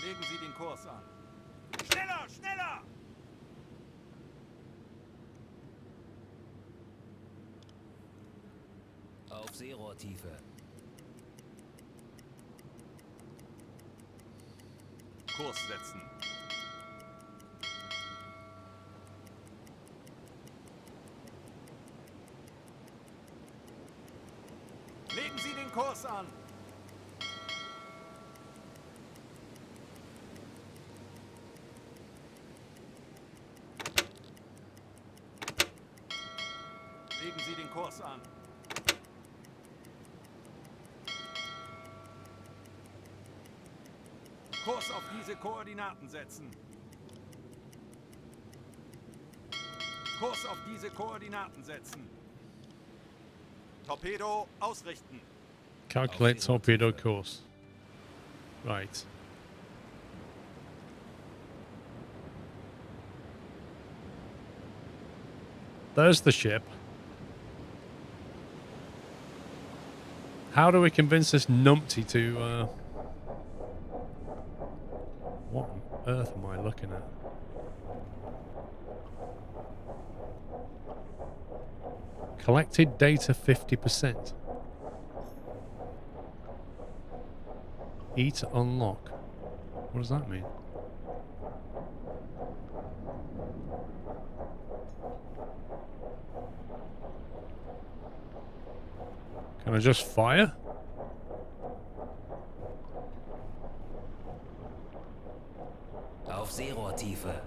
Legen Sie den Kurs an. Schneller, schneller! Auf Seerohrtiefe. Kurs setzen. Legen Sie den Kurs an. Legen Sie den Kurs an. Kurs auf diese Koordinaten setzen. Kurs auf diese Koordinaten setzen. Torpedo ausrichten. Calculate torpedo course. Right. There's the ship. How do we convince this numpty to, what on earth am I looking at? Collected data 50%. E to unlock. What does that mean? Can I just fire? Auf Seerohrtiefe.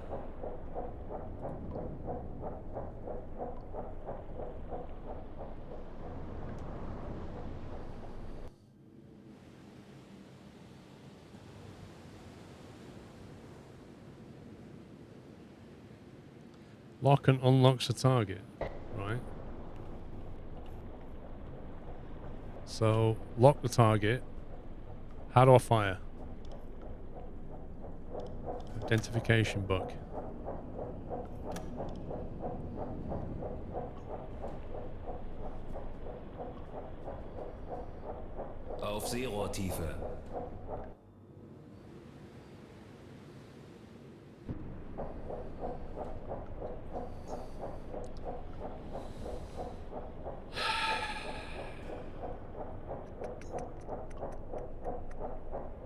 Lock and unlocks the target. Right. So, lock the target. How do I fire? Identification book. Auf Seerohrtiefe.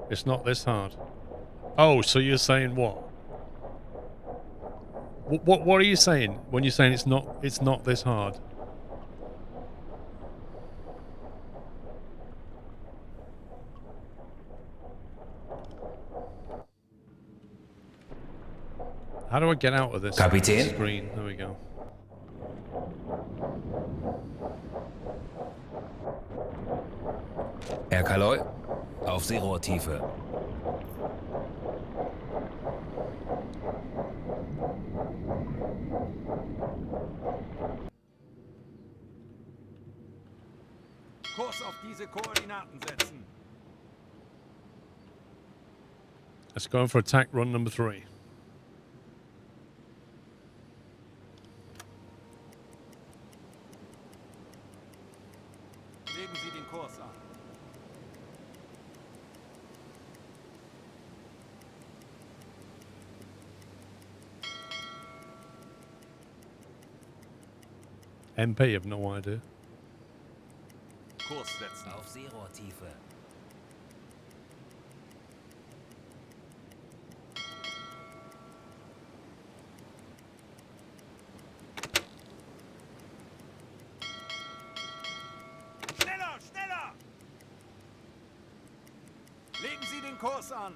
It's not this hard. Oh, so you're saying what? What are you saying when you're saying it's not this hard? How do I get out of this Kapitän? screen? There we go. Herr Kaloi, auf Seerohrtiefe. Kurs auf diese Koordinaten setzen. Let's go for attack run number 3. Legen Sie den Kurs an. MP, have no idea. Kurs setzen. Auf Seerohrtiefe. Schneller, schneller! Legen Sie den Kurs an.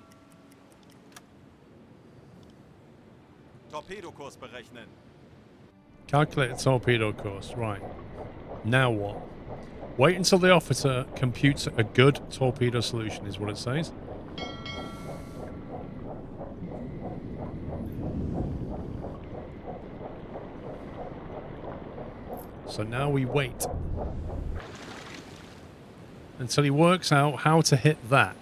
Torpedokurs berechnen. Calculate the torpedo course. Right. Now what? Wait until the officer computes a good torpedo solution, is what it says. So now we wait until he works out how to hit that.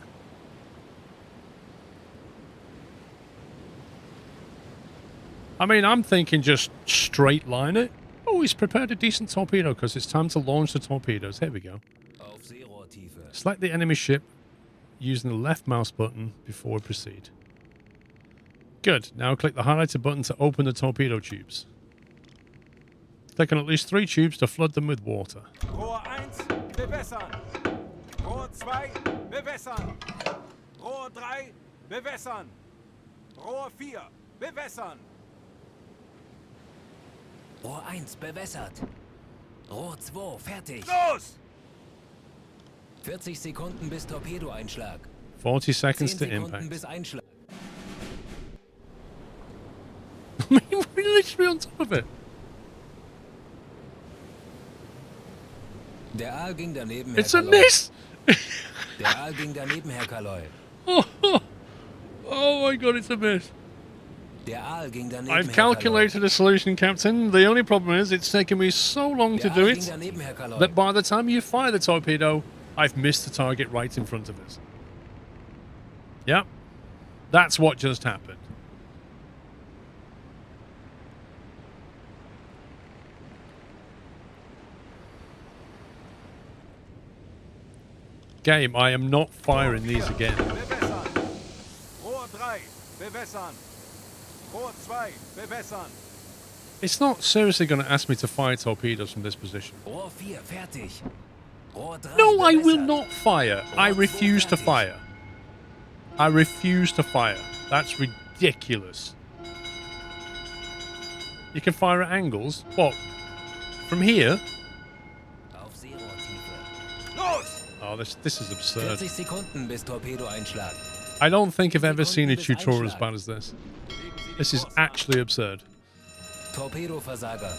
I mean, I'm thinking just straight line it. Oh, he's prepared a decent torpedo because it's time to launch the torpedoes. Here we go. Auf Seerohrtiefe. Select the enemy ship using the left mouse button before we proceed. Good. Now click the highlighted button to open the torpedo tubes. Click on at least 3 tubes to flood them with water. Rohr 1, bewässern. Rohr 2, bewässern. Rohr 3, bewässern. Rohr 4, bewässern. Rohr 1 bewässert. Rohr 2 fertig. Los! 40 Sekunden bis Torpedoeinschlag. 40 seconds 10 to Sekunden impact. bis Einschlag. We're literally on top of it. Der Aal ging daneben, Herr It's a Kaloy. miss! Der Aal ging daneben, Herr Kaloy. Oh my god, it's a miss. Der Aal ging daneben, I've Herr calculated a solution, Captain. The only problem is it's taken me so long Kaloy. to Der do Aal ging it daneben, Herr Kaloy. that by the time you fire the torpedo, I've missed the target right in front of us. Yep. That's what just happened. Game, I am not firing these again. Bewässern. Rohr 3, bewässern. Rohr 2, bewässern. It's not seriously going to ask me to fire torpedoes from this position. Rohr 4 fertig. Rohr 3 No, I will bewässert. not fire. I refuse to fire. I refuse to fire. That's ridiculous. You can fire at angles? What? From here? Auf Seerohrtiefe. Los! Oh, this is absurd. 40 Sekunden bis Torpedoeinschlag. I don't think I've ever seen a tutorial as bad as this. This is actually absurd. Torpedoversager.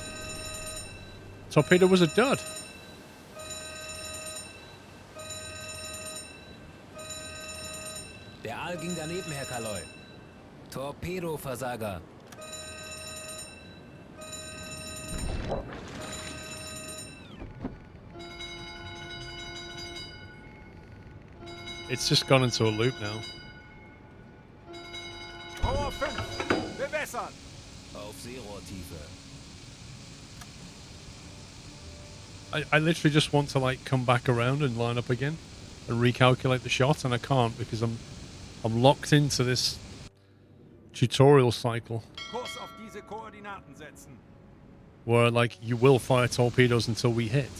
Torpedo was a dud. Der Aal ging daneben, Herr Kaloy. Torpedoversager. It's just gone into a loop now. Rohr 5, bewässern. Auf Seerohrtiefe. I literally just want to like come back around and line up again and recalculate the shot, and I can't because I'm locked into this tutorial cycle Kurs auf diese Koordinaten setzen. where like you will fire torpedoes until we hit.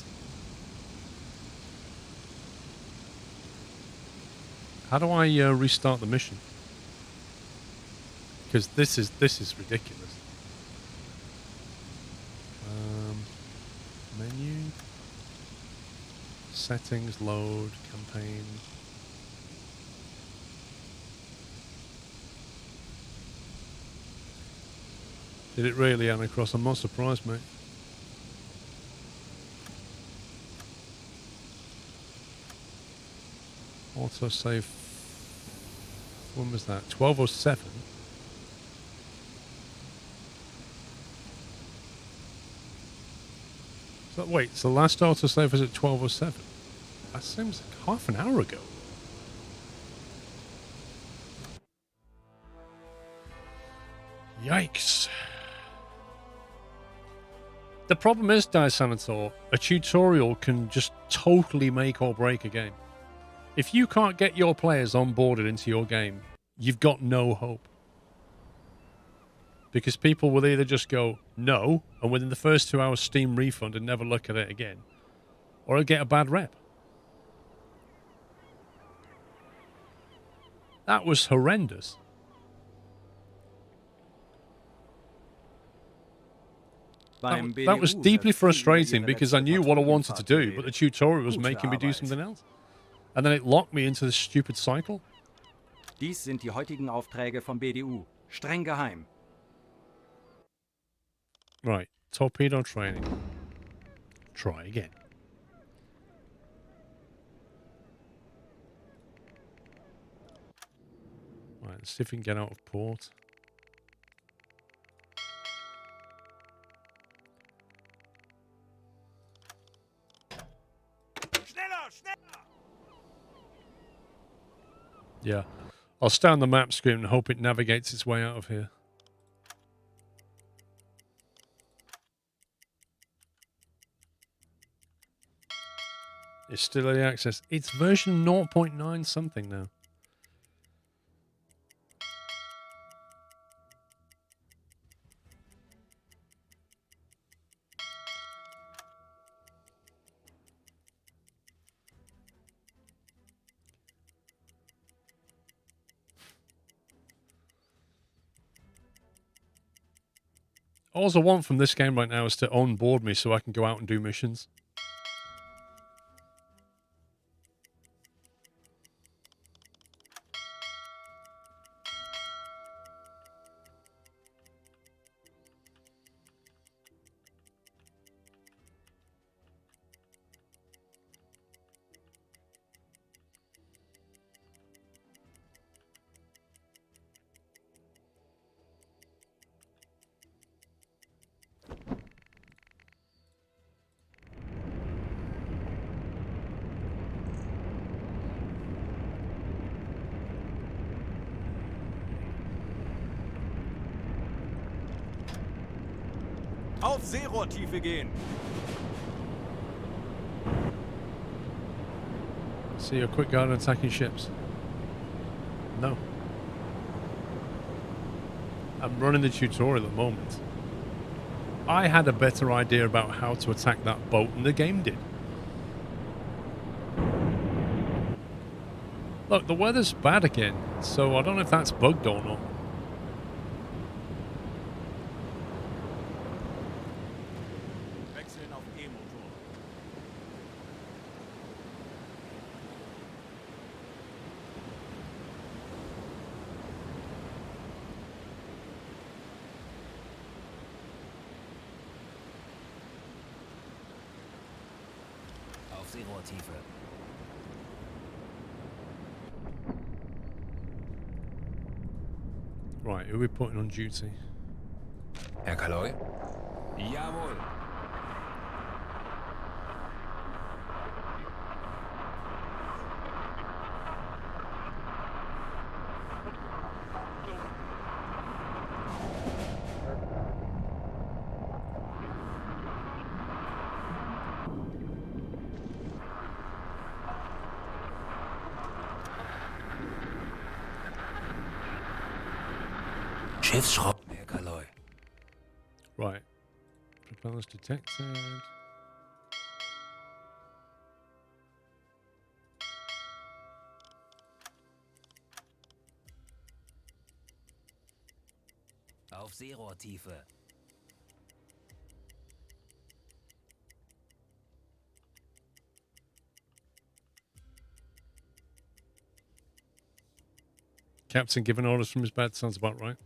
How do I restart the mission? Because this is ridiculous. Menu, settings, load, campaign. Did it really, Anacross? I'm not surprised, mate. Autosave. When was that? 12:07. So wait, so the last autosave was at 12:07. That seems like half an hour ago. Yikes. The problem is, Senator, a tutorial can just totally make or break a game. If you can't get your players onboarded into your game, you've got no hope. Because people will either just go, no, and within the first 2 hours Steam refund and never look at it again, or it'll get a bad rep. That was horrendous. That was deeply frustrating because I knew what I wanted to do, but the tutorial was making me do something else. And then it locked me into this stupid cycle. Dies sind die heutigen Aufträge vom BDU. Streng geheim. Right, torpedo training. Try again. Right, let's see if we can get out of port. Schneller, schneller! Yeah. I'll stay on the map screen and hope it navigates its way out of here. It's still early access. It's version 0.9 something now. All I want from this game right now is to onboard me so I can go out and do missions. Auf Seerohrtiefe gehen. See a quick guard attacking ships. No. I'm running the tutorial at the moment. I had a better idea about how to attack that boat than the game did. Look, the weather's bad again, so I don't know if that's bugged or not. Wechseln auf E-Motor. Auf Seerohrtiefe. Right, who are we putting on duty? Herr Kaloi? Jawohl. Schiffsschrott, Herr Kaloi. Right. Propellers detected. Auf Seerohrtiefe. Captain giving orders from his bed sounds about right.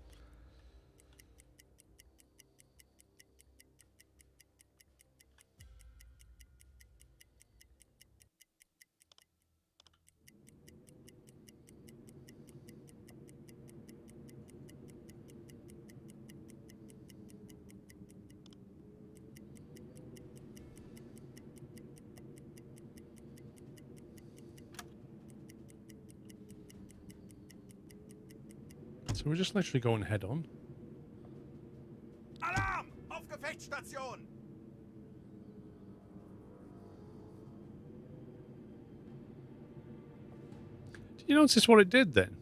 So we're just literally going head on. Alarm! Auf Gefechtsstation! Did you notice what it did then?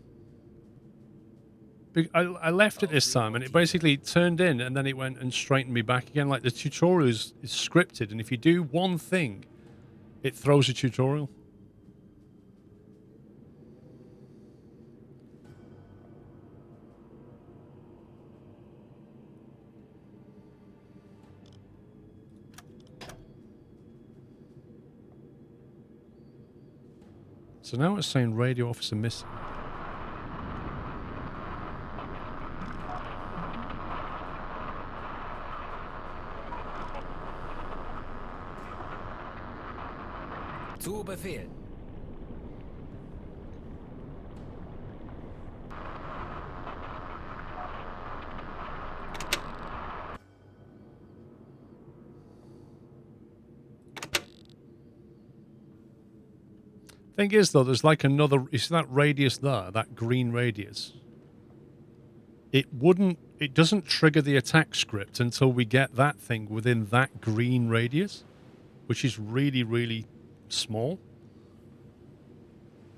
I left it this time and it basically turned in and then it went and straightened me back again. Like the tutorial is scripted, and if you do one thing, it throws a tutorial. So now it's saying radio officer missing. Zu Befehl. Thing is, though, there's like another. You see that radius there, that green radius? It doesn't trigger the attack script until we get that thing within that green radius, which is really, really small.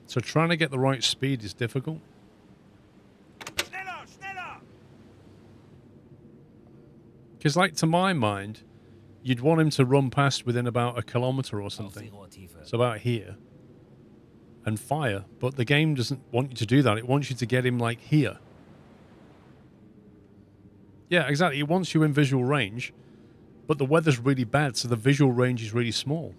So trying to get the right speed is difficult. Schneller, schneller! Because, like, to my mind, you'd want him to run past within about 1 kilometer or Auf something. Seerohrtiefe. So about here. And fire. But the game doesn't want you to do that. It wants you to get him, like, here. Yeah, exactly. It wants you in visual range, but the weather's really bad, so the visual range is really small.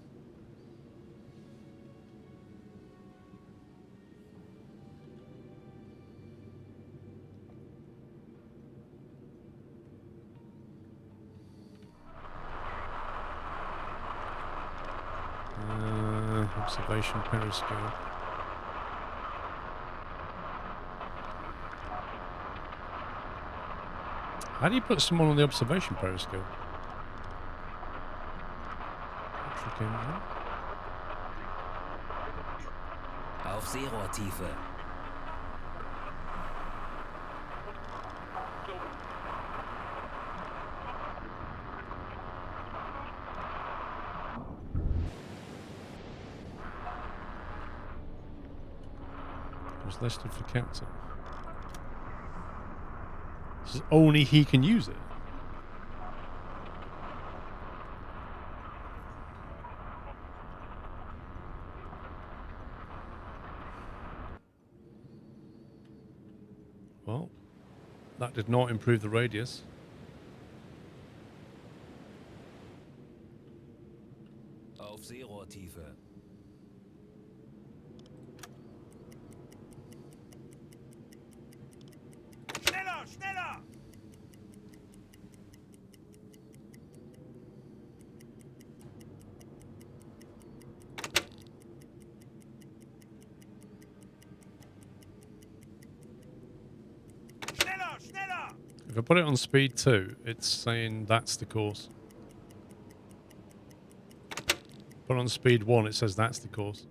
Observation periscope. How do you put someone on the observation periscope? Auf Seerohrtiefe. Was listed for captain. So only he can use it. Well, that did not improve the radius. Auf Seerohrtiefe. Schneller, schneller! Schneller, schneller! If I put it on speed 2, it's saying that's the course. Put it on speed 1, it says that's the course.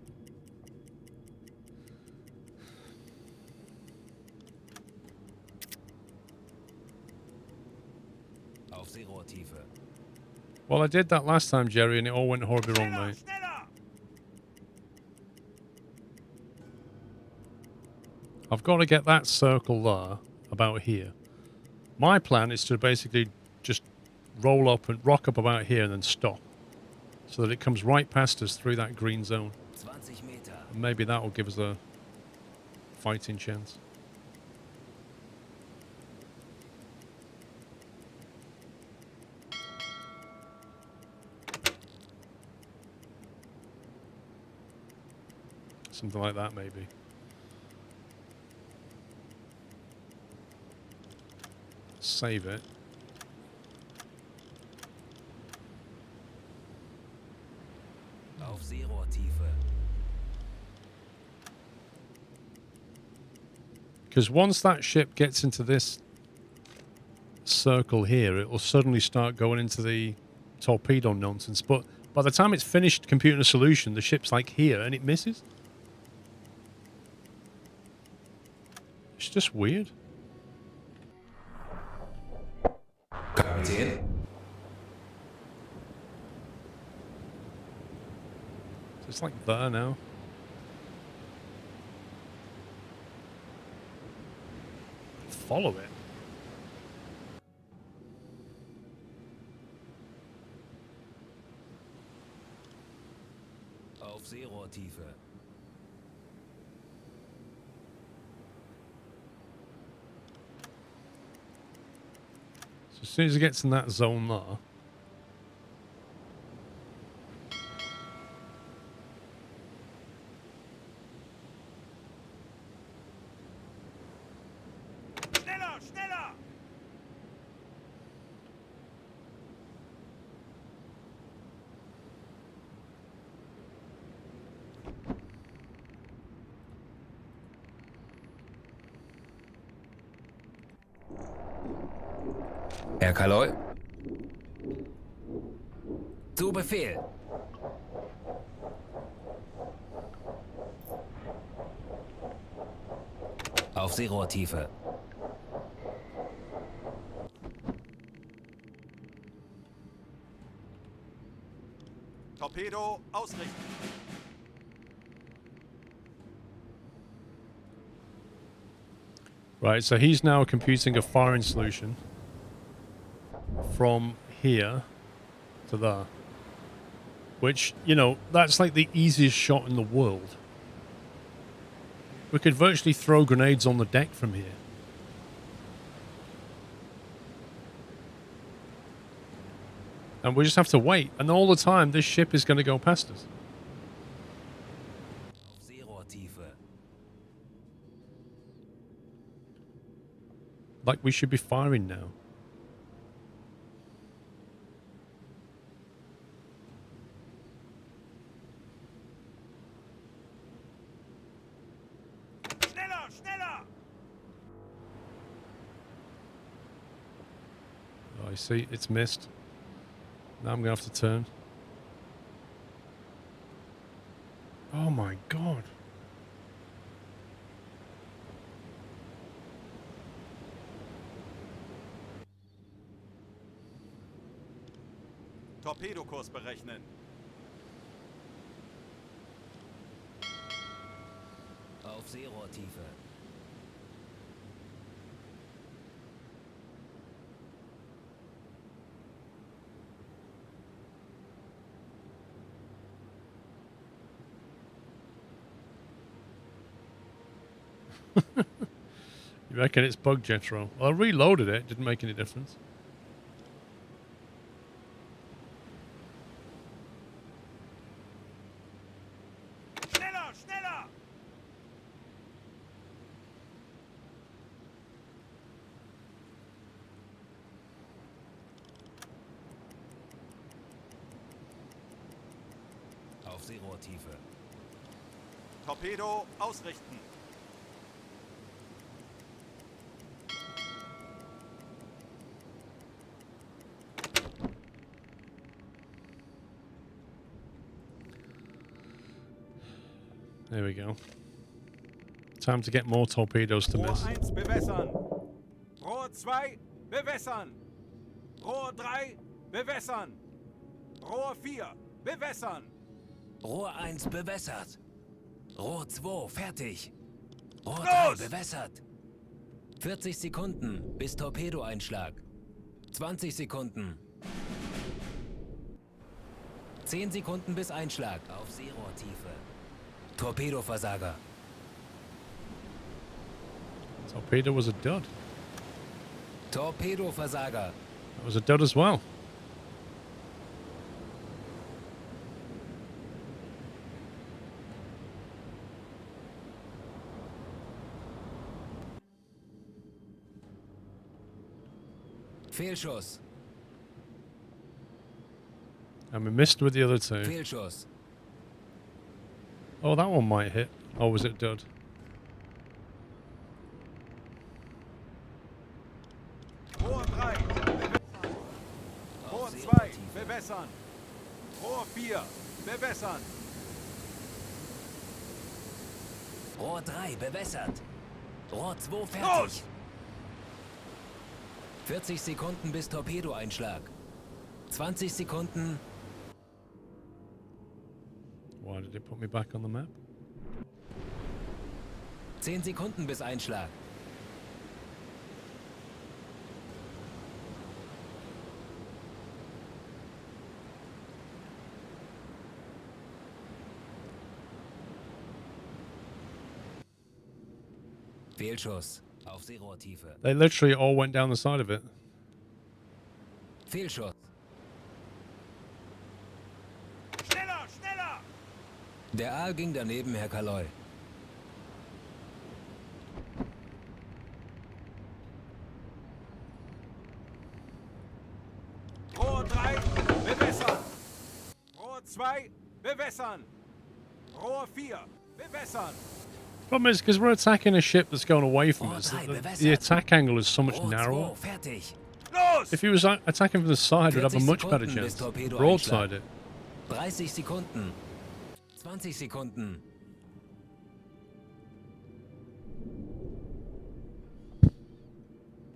Auf Seerohrtiefe. Well, I did that last time, Jerry, and it all went horribly wrong, Schneller, mate. schneller! I've got to get that circle there, about here. My plan is to basically just roll up and rock up about here and then stop. So that it comes right past us through that green zone. 20 Meter. And maybe that will give us a fighting chance. Something like that, maybe. Save it. Auf Seerohrtiefe. Because once that ship gets into this circle here, it will suddenly start going into the torpedo nonsense. But by the time it's finished computing a solution, the ship's like here and it misses. It's just weird. Kapitän. It's like there now. Follow it. Auf Seerohrtiefe. So as soon as it gets in that zone there. Schneller, schneller! Herr Kaloi. Zu Befehl. Auf Seerohrtiefe. Torpedo ausrichten. Right, so he's now computing a firing solution from here to there. Which, you know, that's like the easiest shot in the world. We could virtually throw grenades on the deck from here. And we just have to wait. And all the time, this ship is going to go past us. Auf Seerohrtiefe. Like we should be firing now. Schneller, schneller! Oh, I see. It's missed. Now I'm going to have to turn. Oh my god. Torpedokurs berechnen. Auf Seerohrtiefe. You reckon it's bug Jetro? Well, I reloaded it. Didn't make any difference. Schneller, schneller! Auf Seerohrtiefe. Torpedo ausrichten. There we go. Time to get more torpedoes to Rohr miss. 1 bewässern. Rohr 2 bewässern. Rohr 3 bewässern. Rohr 4 bewässern. Rohr 1 bewässert. Rohr 2 fertig. Rohr Los! 3 bewässert. 40 Sekunden bis Torpedoeinschlag. 20 Sekunden. 10 Sekunden bis Einschlag. Auf Seerohrtiefe. Torpedoversager. Torpedo was a dud. Torpedoversager. That was a dud as well. Fehlschuss. And we missed with the other two. Fehlschuss. Oh, that one might hit. Or was it dud? Rohr 3 bewässern. Rohr Auf 2 Seerohrtiefe. bewässern. Rohr 4 bewässern. Rohr 3 bewässert. Rohr 2 fertig. Los! 40 Sekunden bis Torpedoeinschlag. 20 Sekunden. Why did it put me back on the map? 10 Sekunden bis Einschlag. Fehlschuss. Auf Seerohrtiefe. They literally all went down the side of it. Fehlschuss. Schneller, schneller! Der Aal ging daneben, Herr Kaloy. Rohr 3 bewässern. Rohr 2 bewässern. Rohr 4 bewässern. Problem is, because we're attacking a ship that's going away from Rohr us, 3 the bewässert. attack angle is so much Rohr narrower. 2 fertig. Los! If he was attacking from the side, we'd have a 40 much better Sekunden chance. bis Torpedo Broadside it. 30 Sekunden. 20 Sekunden.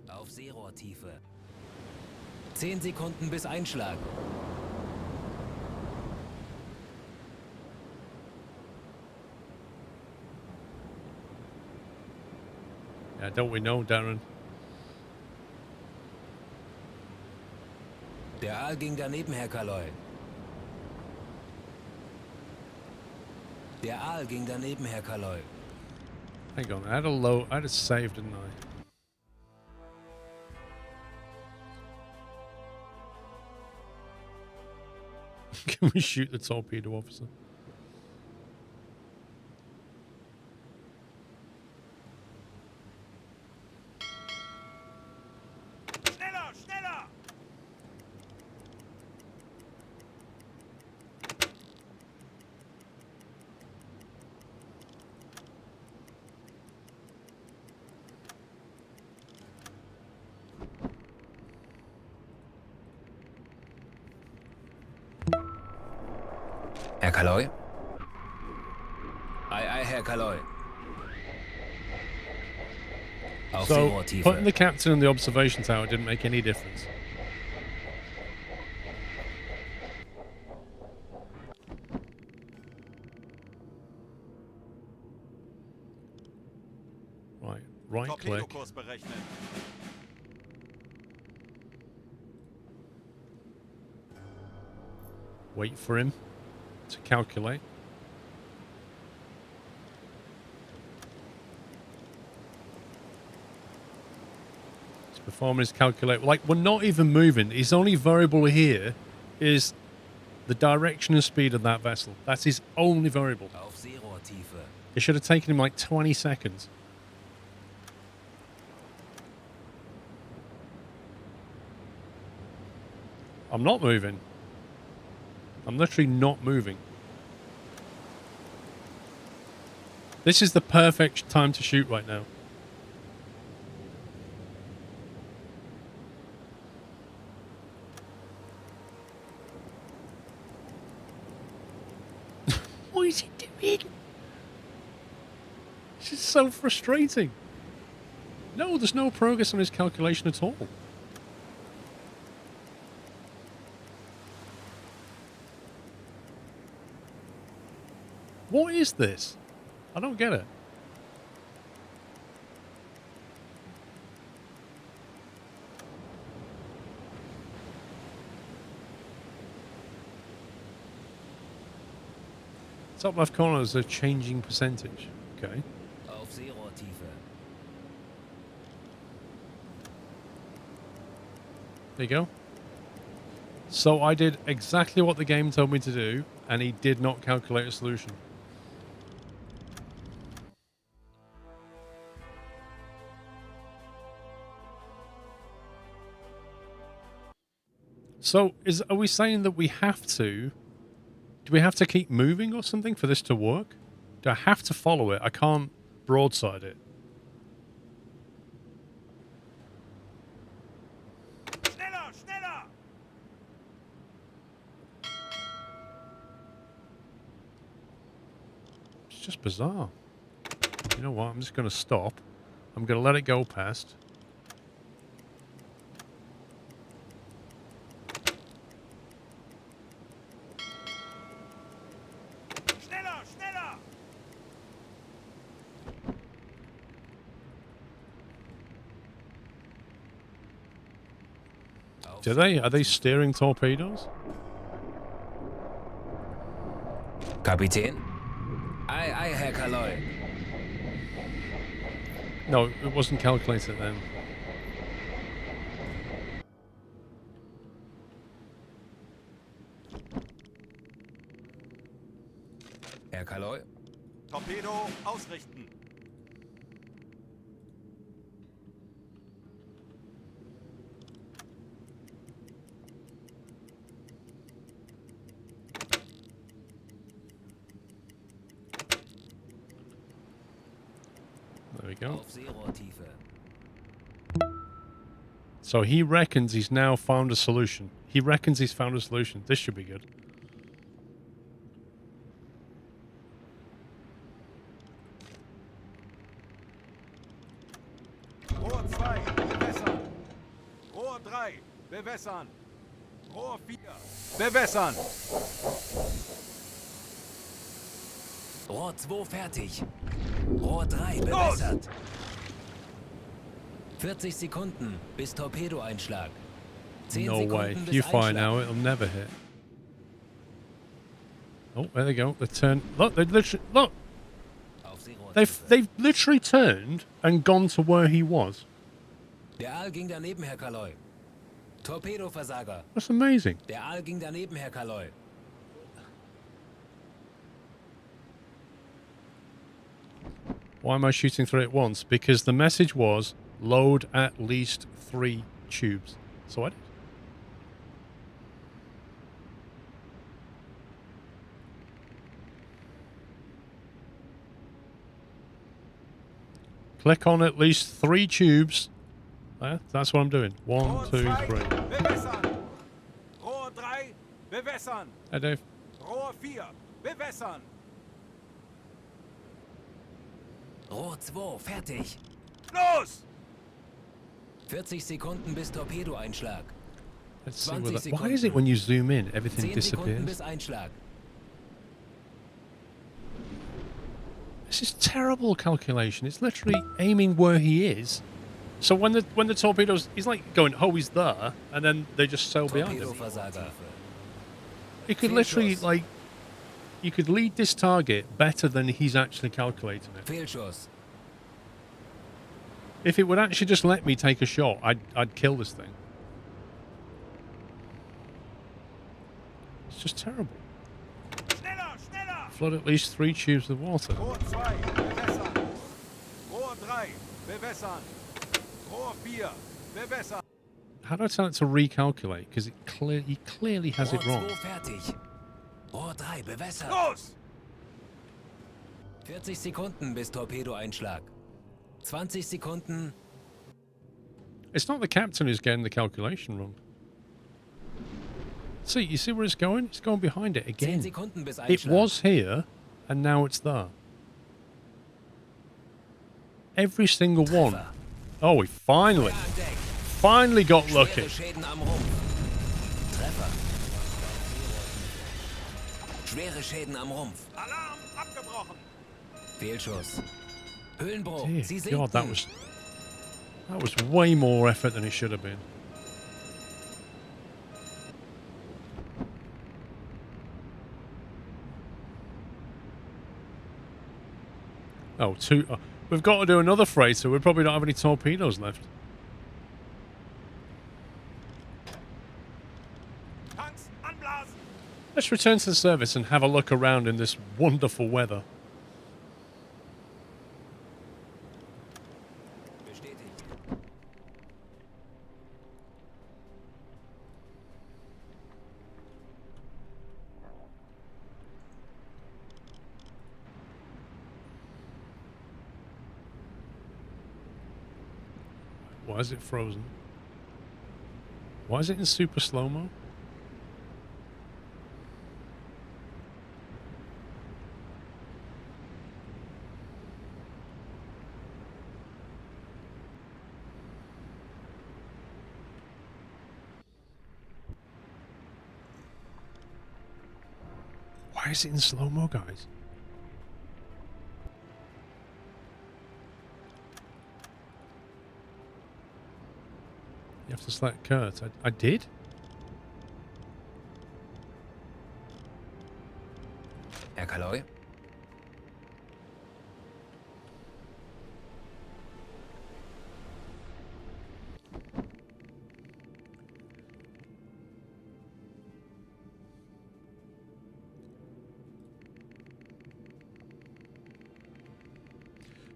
Auf Seerohrtiefe. 10 Sekunden bis Einschlag. Yeah, don't we know, Darren? Der Aal ging daneben, Herr Kaloy. Der Aal ging daneben, Herr Kaloy. Hang on, I had a save, didn't I? Can we shoot the torpedo officer? Schneller, schneller! Herr Kaloy? Ei, Herr Kaloy. Auf So, Seerohrtiefe. putting the captain in the observation tower didn't make any difference. Right click. Torpedokurs berechnen. Wait for him to calculate. He's performing his calculate. Like, we're not even moving. His only variable here is the direction and speed of that vessel. That's his only variable. Auf Seerohrtiefe. It should have taken him like 20 seconds. I'm not moving. I'm literally not moving. This is the perfect time to shoot right now. What is he doing? This is so frustrating. No, there's no progress on his calculation at all. What is this? I don't get it. Top left corner is a changing percentage. Okay. Auf Seerohrtiefe. There you go. So I did exactly what the game told me to do, and he did not calculate a solution. So, are we saying that we have to... Do we have to keep moving or something for this to work? Do I have to follow it? I can't broadside it. Schneller, schneller! It's just bizarre. You know what? I'm just going to stop. I'm going to let it go past. Schneller, schneller! Do they? Are they steering torpedoes? Kapitän? Ei, Herr Kaloy. No, it wasn't calculated then. Herr Kaloy? Torpedo ausrichten. There we go. Auf Seerohrtiefe. So he reckons he's now found a solution. He reckons he's found a solution. This should be good. Rohr 2, bewässern. Rohr 3, bewässern. Rohr 4, bewässern. Rohr 2 fertig. Rohr 3 bewässert. 40 Sekunden bis Torpedoeinschlag. 10 No way. Sekunden If bis you fire Einschlag. now, it'll never hit. Oh, there they go. They turn. Look, they literally look. Auf Seerohrtiefe. They've literally turned and gone to where he was. Der Aal ging daneben, Herr Kaloy. Torpedoversager. That's amazing. Der Aal ging daneben, Herr Kaloy. Why am I shooting 3 at once? Because the message was load at least 3 tubes. So I did. Click on at least 3 tubes. That's what I'm doing. 1, 2, 3. Bewässern. Rohr 3, bewässern. Hey, Dave. Rohr 4, bewässern. Rohr 2, fertig. Los! 40 Sekunden bis Torpedoeinschlag. Let's see 20 whether... Why Sekunden. is it when you zoom in, everything 10 Sekunden disappears? bis Einschlag. This is terrible calculation. It's literally aiming where he is. So when the torpedoes... He's like going, oh, he's there. And then they just sail behind him. Torpedoversager. You could literally, like... You could lead this target better than he's actually calculating it. Fehlschuss. If it would actually just let me take a shot, I'd kill this thing. It's just terrible. Schneller, schneller! Flood at least 3 tubes of water. Rohr 2, bewässern. Rohr 3, bewässern. Rohr 4, bewässern. How do I tell it to recalculate? Because he clearly has it Rohr wrong. 2, fertig. Rohr 3, bewässert. Los! 40 Sekunden bis Torpedoeinschlag. 20 Sekunden. It's not the captain who's getting the calculation wrong. See, you see where it's going? It's going behind it 10 again. Sekunden bis It Einschlag. was here, and now it's there. Every single one. Treffer. Oh, we finally got lucky. Schwere Schäden am Rumpf. Treffer. Schwere Schäden am Rumpf. Alarm abgebrochen. Fehlschuss. Höhenbruch. Dear Sie God, that sinken. was way more effort than it should have been. Oh, we've got to do another freighter. We probably don't have any torpedoes left. Tanks anblasen. Let's return to the service and have a look around in this wonderful weather. Bestätigt. Why is it frozen? Why is it in super slow-mo? Why is it in slow-mo, guys? You have to select Kurt. I did? Herr Kaloi?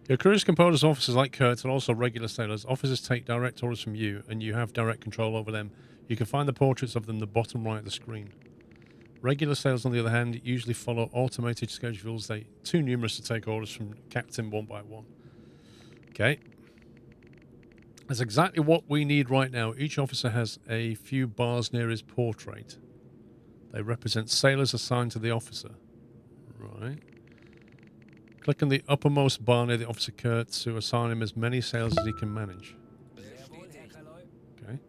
Your crew is composed of officers like Kurt and also regular sailors. Officers take direct orders from you, and you have direct control over them. You can find the portraits of them in the bottom right of the screen. Regular sailors, on the other hand, usually follow automated schedules. They're too numerous to take orders from captain one by one. Okay. That's exactly what we need right now. Each officer has a few bars near his portrait. They represent sailors assigned to the officer. Right. Click on the uppermost bar near the officer Kurt to assign him as many sailors as he can manage. Okay.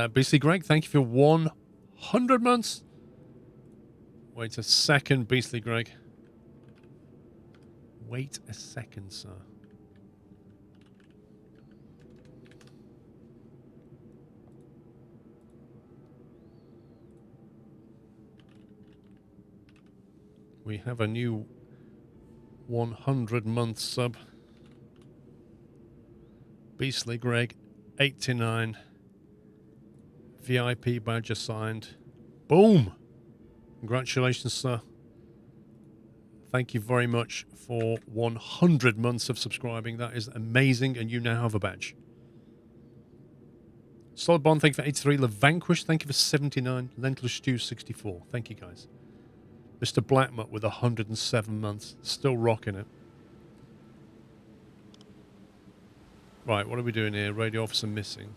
Beastly Greg, thank you for 100 months. Wait a second, Beastly Greg. Wait a second, sir. We have a new 100-month sub. Beastly Greg, 89. VIP badge assigned. Boom! Congratulations, sir. thank you very much for 100 months of subscribing. That is amazing, and you now have a badge. Solid Bond, thank you for 83. The Vanquish, thank you for 79. Lentil Stew, 64. Thank you, guys. Mr. Blackmutt with 107 months. Still rocking it. Right, what are we doing here? Radio officer missing.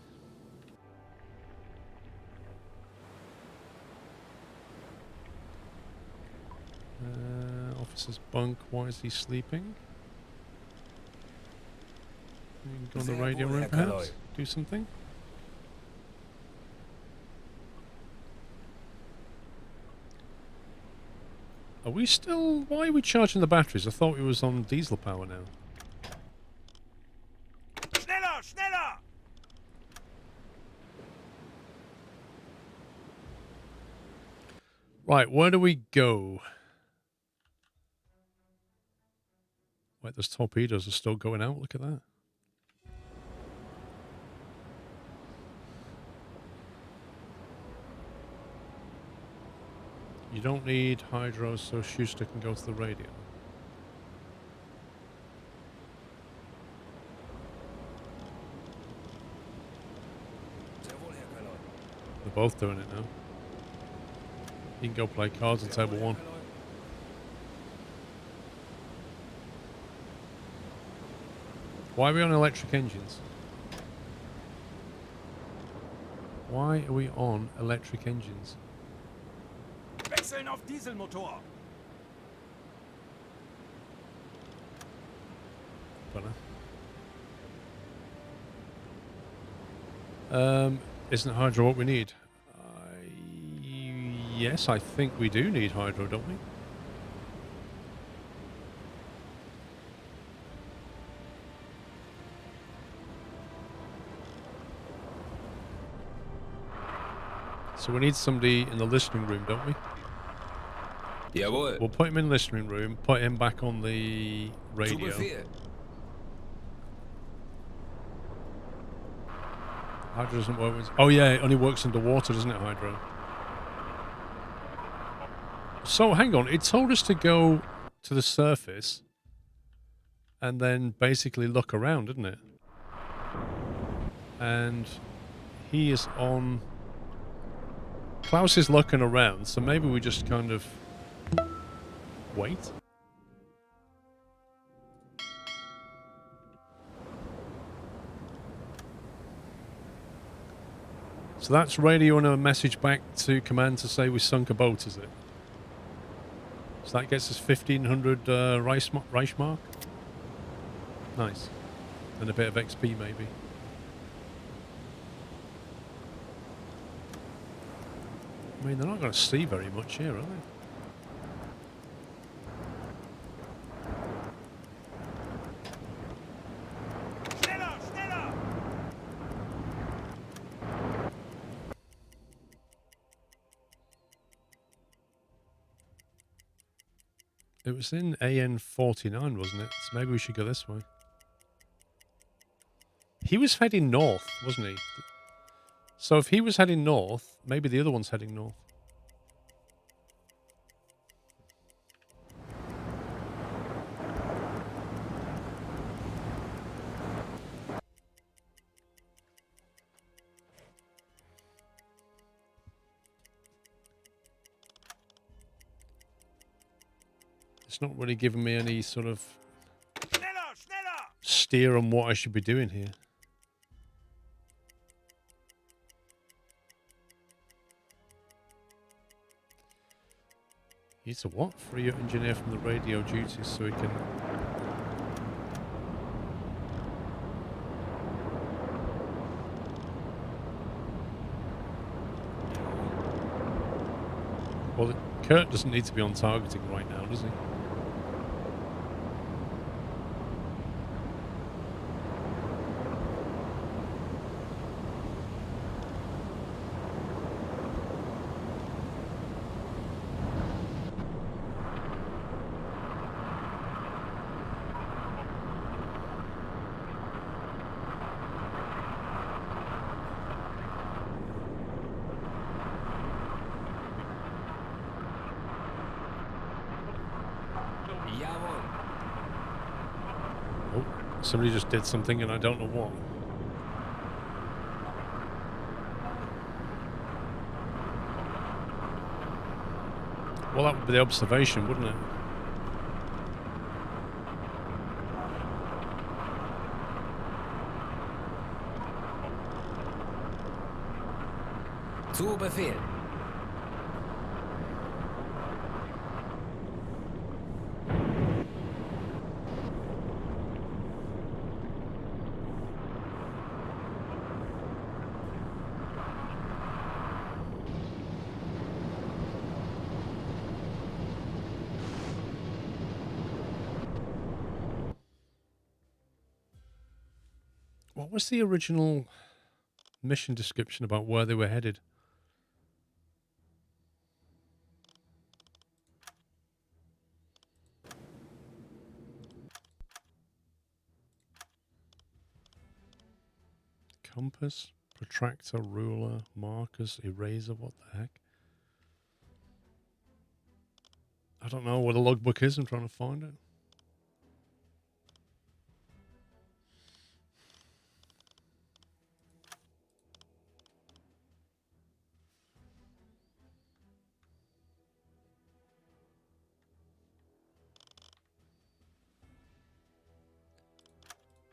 Officer's bunk. Why is he sleeping? Go on the radio room, perhaps? Do something? Are we still... Why are we charging the batteries? I thought it was on diesel power now. Schneller, schneller! Right, where do we go? Wait, those torpedoes are still going out. Look at that. You don't need hydro, so Schuster can go to the radio. They're both doing it now. You can go play cards on table 1. Why are we on electric engines? Why are we on electric engines? Wechseln auf Dieselmotor. Isn't hydro what we need? Yes, I think we do need hydro, don't we? So we need somebody in the listening room, don't we? Jawohl. We'll put him in the listening room, put him back on the Zu radio. Befehl. Hydro doesn't work with... Oh yeah, it only works underwater, doesn't it, hydro? So, hang on. It told us to go to the surface and then basically look around, didn't it? And he is on... Klaus is looking around, so maybe we just kind of... wait? So that's radioing a message back to command to say we sunk a boat, is it? So that gets us 1500 Reichsmark. Nice. And a bit of XP maybe. I mean, they're not going to see very much here, are they? Schneller, schneller! It was in AN49, wasn't it? So maybe we should go this way. He was heading north, wasn't he? So if he was heading north, maybe the other one's heading north. It's not really giving me any sort of Schneller, schneller! steer on what I should be doing here. He's a what? Free engineer from the radio duties so he can... Well, Kurt doesn't need to be on targeting right now, does he? Somebody just did something and I don't know what. Well, that would be the observation, wouldn't it? Zu Befehl. What was the original mission description about where they were headed? Compass, protractor, ruler, markers, eraser, what the heck? I don't know what a logbook is, I'm trying to find it.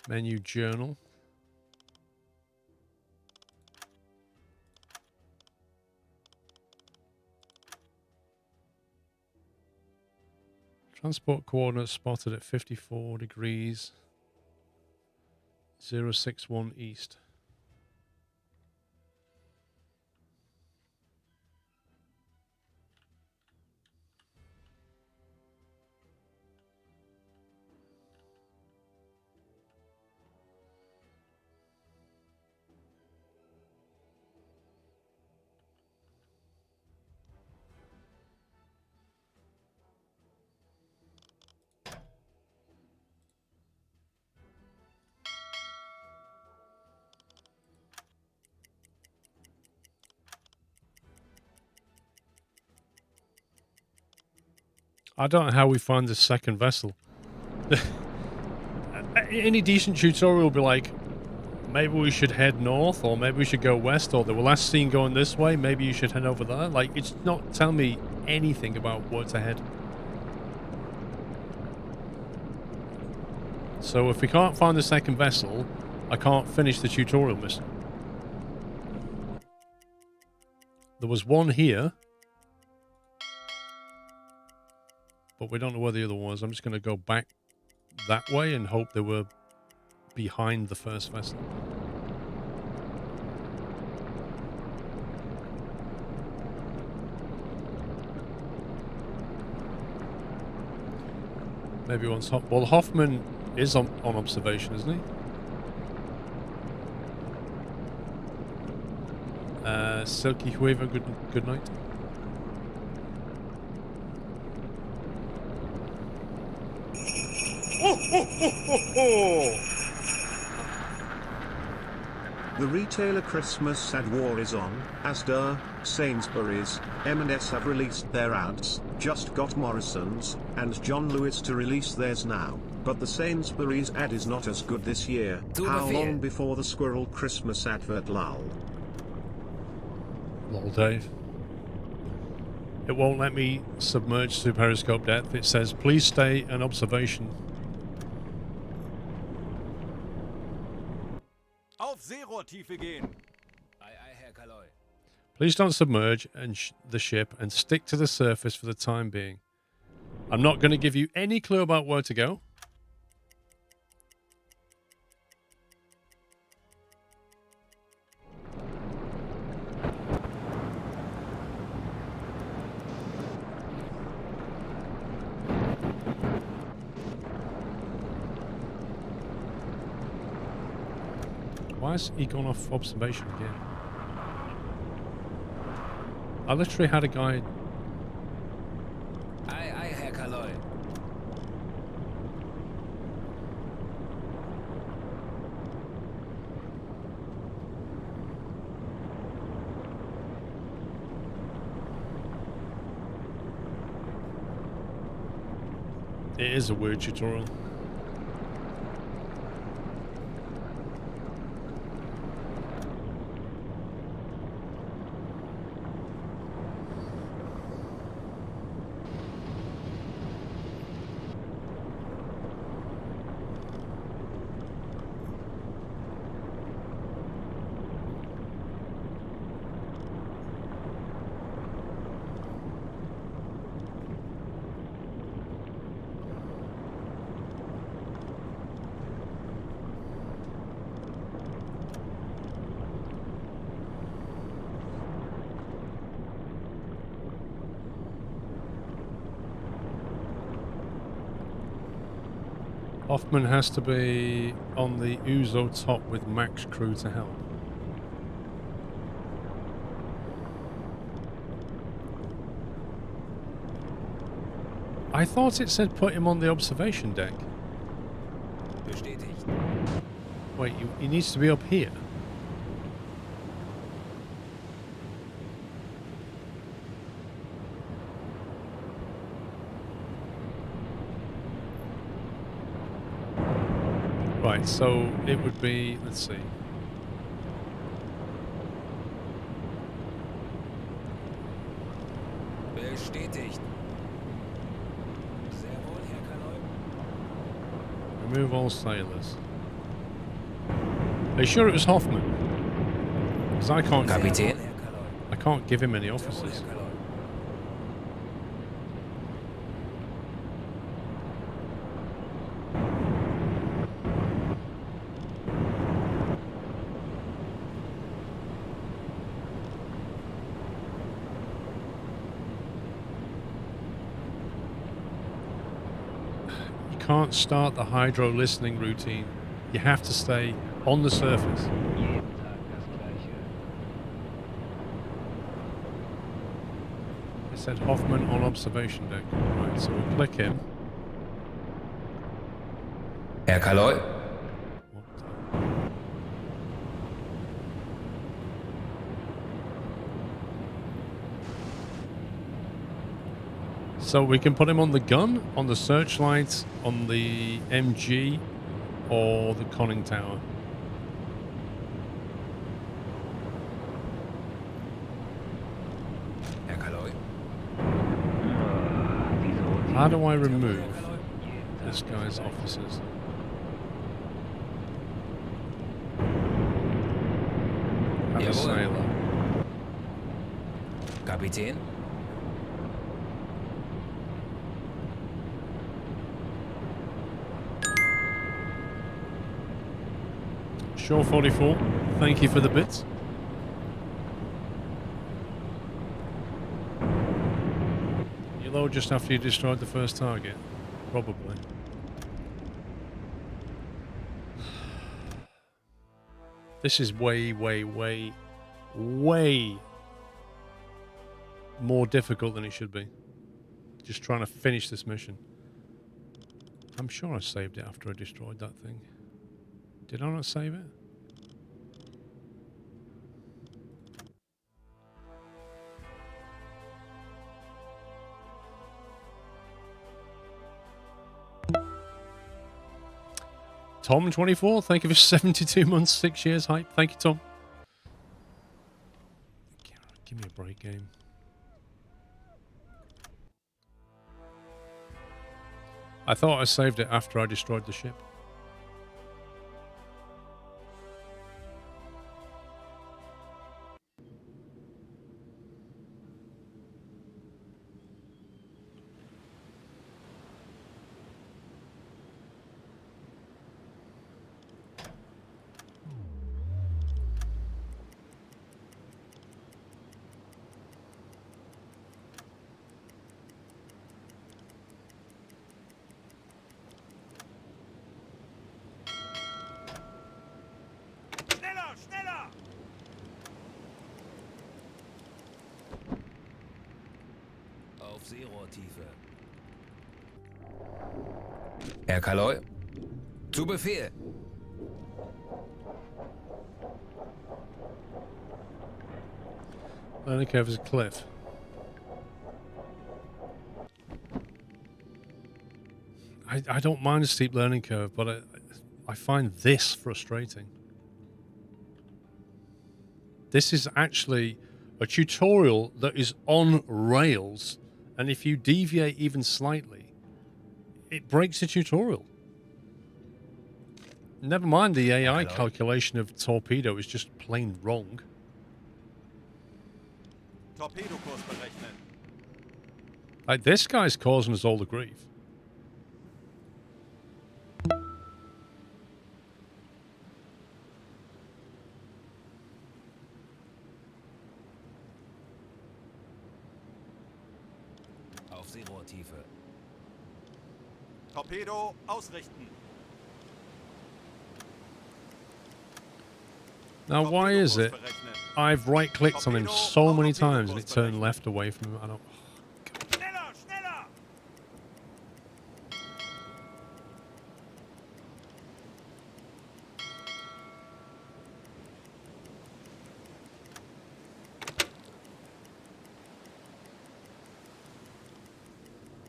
Menu journal. Transport coordinates spotted at 54 degrees 061 east. I don't know how we find this second vessel. Any decent tutorial will be like, maybe we should head north, or maybe we should go west, or they were last seen going this way, maybe you should head over there. Like, it's not telling me anything about what's ahead. So if we can't find the second vessel, I can't finish the tutorial mission. There was one here, but we don't know where the other one was. I'm just going to go back that way and hope they were behind the first vessel. Maybe once well, Hoffman is on observation, isn't he? Silky Hueva, good night. The retailer Christmas ad war is on. Asda, Sainsbury's, M&S have released their ads, just got Morrison's, and John Lewis to release theirs now. But the Sainsbury's ad is not as good this year. How long before the Squirrel Christmas advert lull? Lol, Dave. It won't let me submerge to periscope depth. It says, please stay an observation. Auf Seerohrtiefe gehen. Aye, aye, Herr Kaloy. Please don't submerge and the ship and stick to the surface for the time being. I'm not going to give you any clue about where to go. Why has he gone off observation again? I literally had a guy... Aye, aye, Herr Kaloy. It is a weird tutorial. Hoffman has to be on the Uzo top with Max crew to help. I thought it said put him on the observation deck. Bestätigt. Wait, he needs to be up here. Right, so it would be, let's see. Bestätigt. Sehr wohl, Herr Kaloi. Remove all sailors. Are you sure it was Hoffman? Because I can't. Kapitän. I can't give him any Sehr wohl, officers. Herr Kaloi. You can't start the hydro listening routine. You have to stay on the surface. Jeden Tag das Gleiche. It said Hoffman on observation deck. Right, so we click him. Herr Kaloi. What the- So we can put him on the gun, on the searchlight, on the MG, or the conning tower. Herr Kaloi. Diese Routine. How do I remove Herr Kaloi. this guy's officers? Have a Jawohl. sailor. Kapitän. Shore 44, thank you for the bits. You load just after you destroyed the first target? Probably. This is way, way, way, way more difficult than it should be. Just trying to finish this mission. I'm sure I saved it after I destroyed that thing. Did I not save it? Tom24, thank you for 72 months, 6 years hype. Thank you, Tom. Give me a break, game. I thought I saved it after I destroyed the ship. Schneller, schneller! Auf Seerohrtiefe. Herr Kaloi. Zu Befehl. Learning curve is a cliff. I don't mind a steep learning curve, but I find this frustrating. This is actually a tutorial that is on rails, and if you deviate even slightly, it breaks the tutorial. Never mind the AI calculation of torpedo is just plain wrong. Torpedokurs berechnen. Like, this guy's causing us all the grief. Auf Seerohrtiefe. Torpedo ausrichten. Now, why is it I've right-clicked on him so many times and it turned left away from him? I don't... Schneller, schneller!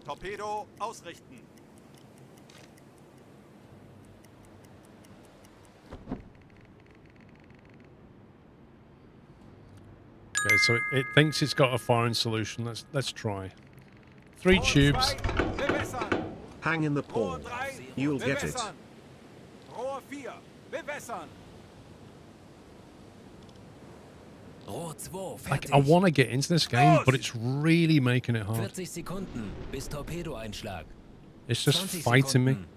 Torpedo ausrichten. Okay, so it thinks it's got a firing solution. Let's try. 3 tubes. Bewässern. Hang in the Rohr paw. 3. You'll get it. Bewässern. Rohr 4. Bewässern. Rohr 2, Like, fertig. I want to get into this game, but it's really making it hard. 40 Sekunden bis Torpedoeinschlag. It's just 20 fighting me. Sekunden.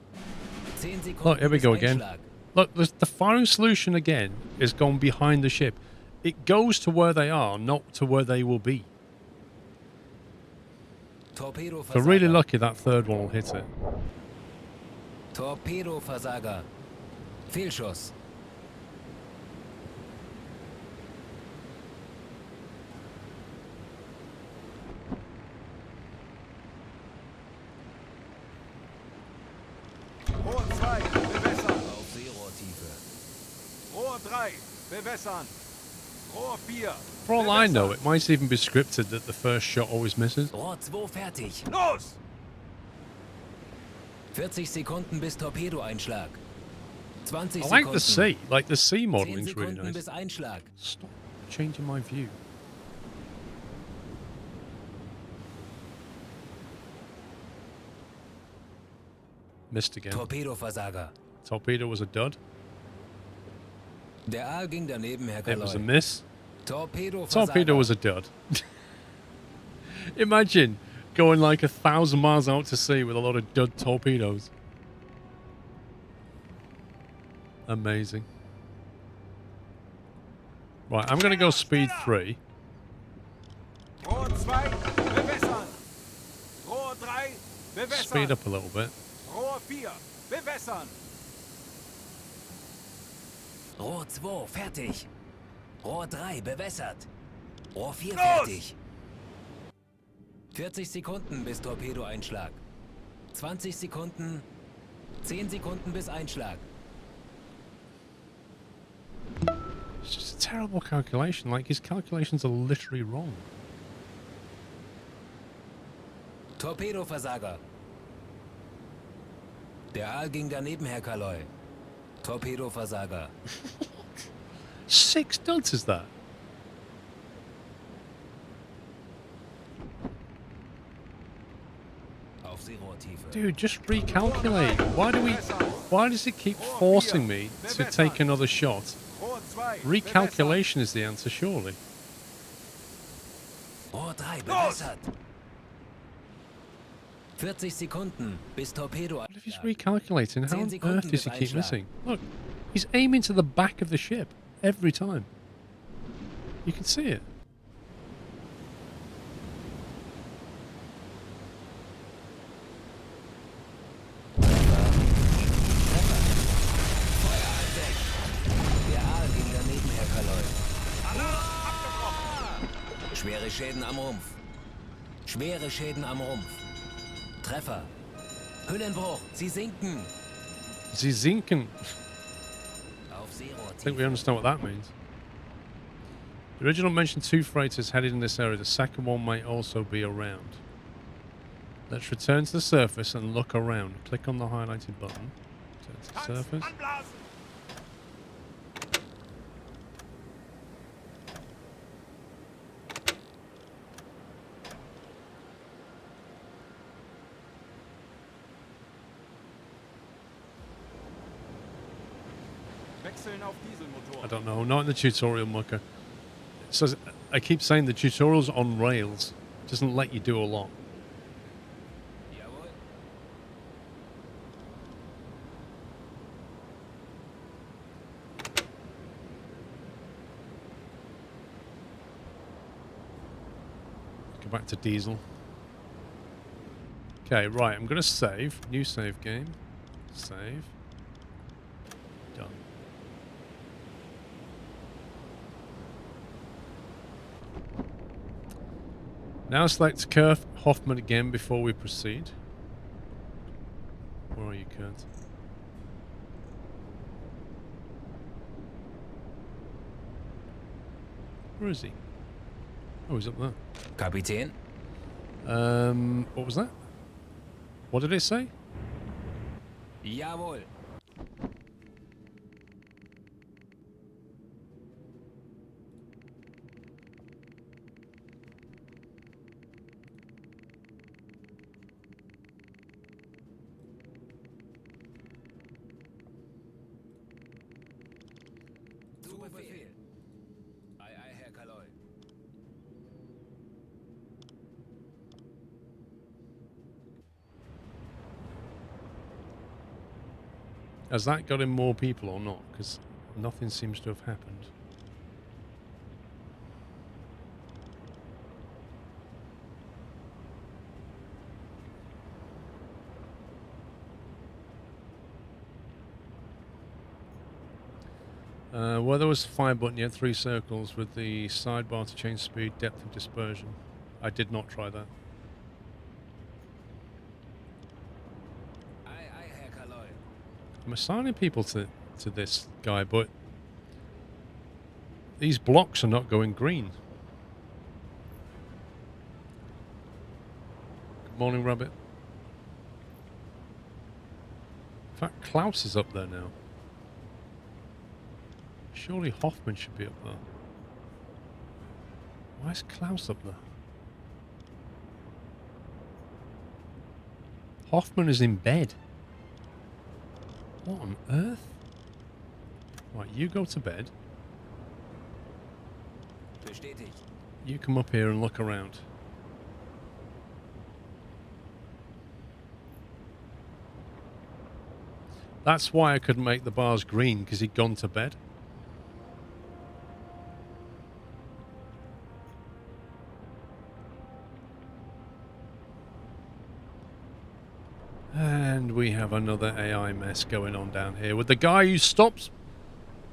10 Sekunden Look, here we bis go again. Einschlag. Look, the firing solution again is gone behind the ship. It goes to where they are, not to where they will be. Torpedo If we're really lucky, that third one will hit it. Torpedoversager. Fehlschuss. Rohr 2. Bewässern. Auf Seerohrtiefe. Rohr 3. Bewässern. Rohr 4. For all I know, it might even be scripted that the first shot always misses. Rohr 2 fertig. Los! 40 Sekunden bis Torpedoeinschlag. 20 I like the Sekunden. sea. Like, the sea 10 modeling's really Sekunden nice. bis Einschlag. Stop changing my view. Missed again. Torpedoversager. Torpedo was a dud. Der Aal ging daneben, Herr It was a Kaloi. miss. Torpedoversager. Torpedo was a dud. Imagine going like 1,000 miles out to sea with a lot of dud torpedoes. Amazing. Right, I'm going to go speed 3. Rohr 2. Bewässern. Rohr 3. Bewässern. Speed up a little bit. Rohr 4. Bewässern. Rohr 2 fertig. Rohr 3 bewässert. Rohr 4 Los! fertig. 40 Sekunden bis Torpedoeinschlag. 20 Sekunden. 10 Sekunden bis Einschlag. It's just a terrible calculation. Like, his calculations are literally wrong. Torpedoversager. Der Aal ging daneben, Herr Kaloi. Torpedoversager. 6 duds is that? Auf Seerohrtiefe. Dude, just recalculate. Why does it keep forcing me to take another shot? Rohr 2. Recalculation is the answer, surely. Rohr 3 bewässert. 40 Sekunden bis Torpedo. What if he's recalculating? How 10 on Sekunden earth does he bis keep Einschlag. missing? Look, he's aiming to the back of the ship every time. You can see it. Der Aal ging daneben, Herr Kaloi. Schwere Schäden am Rumpf. Schwere Schäden am Rumpf. Treffer. Hüllenbruch. Sie sinken. Sie sinken. Auf I think we Seerohrtiefe. understand what that means. The original mentioned 2 freighters headed in this area. The second one might also be around. Let's return to the surface and look around. Click on the highlighted button. Return to the Tanks surface. anblasen. Wechseln auf Dieselmotor. I don't know. Not in the tutorial, Mucker. It says, I keep saying the tutorial's on rails. It doesn't let you do a lot. Jawohl. Go back to diesel. Okay, right. I'm going to save. New save game. Save. Done. Now select Kurt Hoffman again before we proceed. Where are you, Kurt? Where is he? Oh, he's up there. Kapitän? What was that? What did it say? Jawohl. Zu Befehl. Ei, ei, Herr Kaloy. Has that got him more people or not? Because nothing seems to have happened. Where there was a fire button, you had 3 circles with the sidebar to change speed, depth of dispersion. I did not try that. Ei, ei, Herr Kaloy. I'm assigning people to this guy, but these blocks are not going green. Good morning, Rabbit. In fact, Klaus is up there now. Surely Hoffman should be up there. Why is Klaus up there? Hoffman is in bed. What on earth? Right, you go to bed. Bestätigt. You come up here and look around. That's why I couldn't make the bars green, because he'd gone to bed. And we have another AI mess going on down here with the guy who stops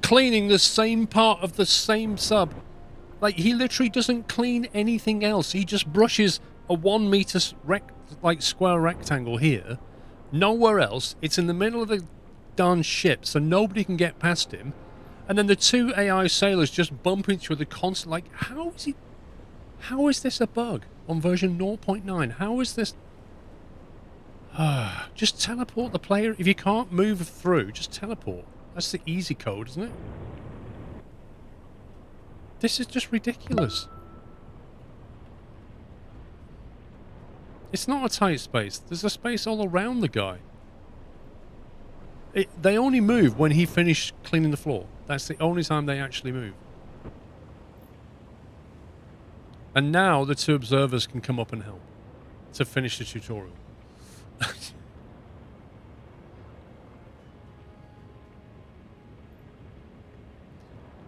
cleaning the same part of the same sub. Like, he literally doesn't clean anything else. He just brushes a 1 meter square rectangle here. Nowhere else. It's in the middle of the darn ship, so nobody can get past him. And then the 2 AI sailors just bump into the constant. Like, how is this a bug on version 0.9? How is this? Just teleport the player. If you can't move through, just teleport. That's the easy code, isn't it? This is just ridiculous. It's not a tight space. There's a space all around the guy. They only move when he finished cleaning the floor. That's the only time they actually move. And now the 2 observers can come up and help to finish the tutorial.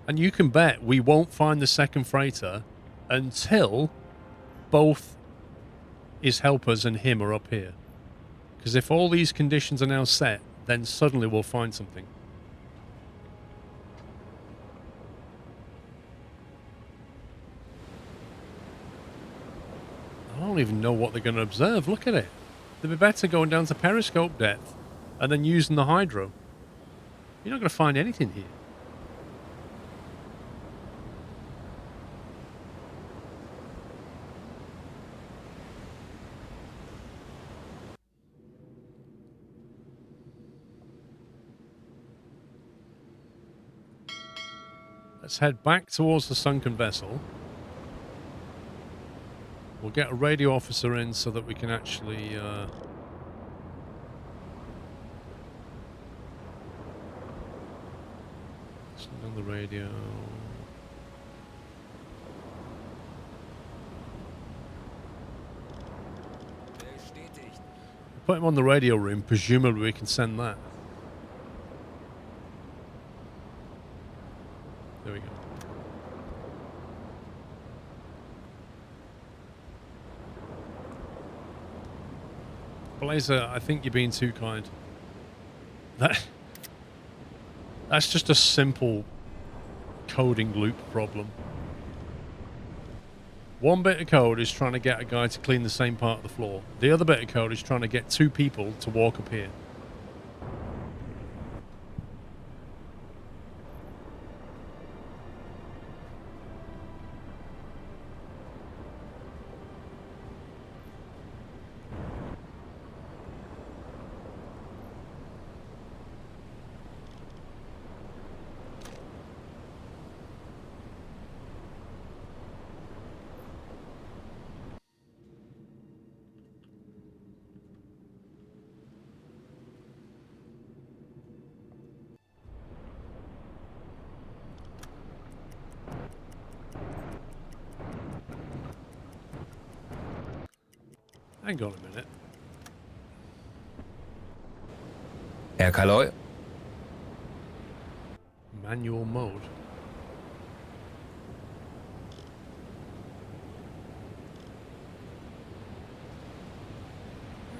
And you can bet we won't find the second freighter until both his helpers and him are up here. Because if all these conditions are now set, then suddenly we'll find something. I don't even know what they're going to observe. Look at it. They'd be better going down to periscope depth and then using the hydro. You're not going to find anything here. Let's head back towards the sunken vessel. We'll get a radio officer in so that we can actually send on the radio. Bestätigt. Put him on the radio room, presumably we can send that. There we go. Blazer, I think you're being too kind. That's just a simple coding loop problem. One bit of code is trying to get a guy to clean the same part of the floor. The other bit of code is trying to get 2 people to walk up here. Hang on a minute. Herr Kaloy? Manual mode.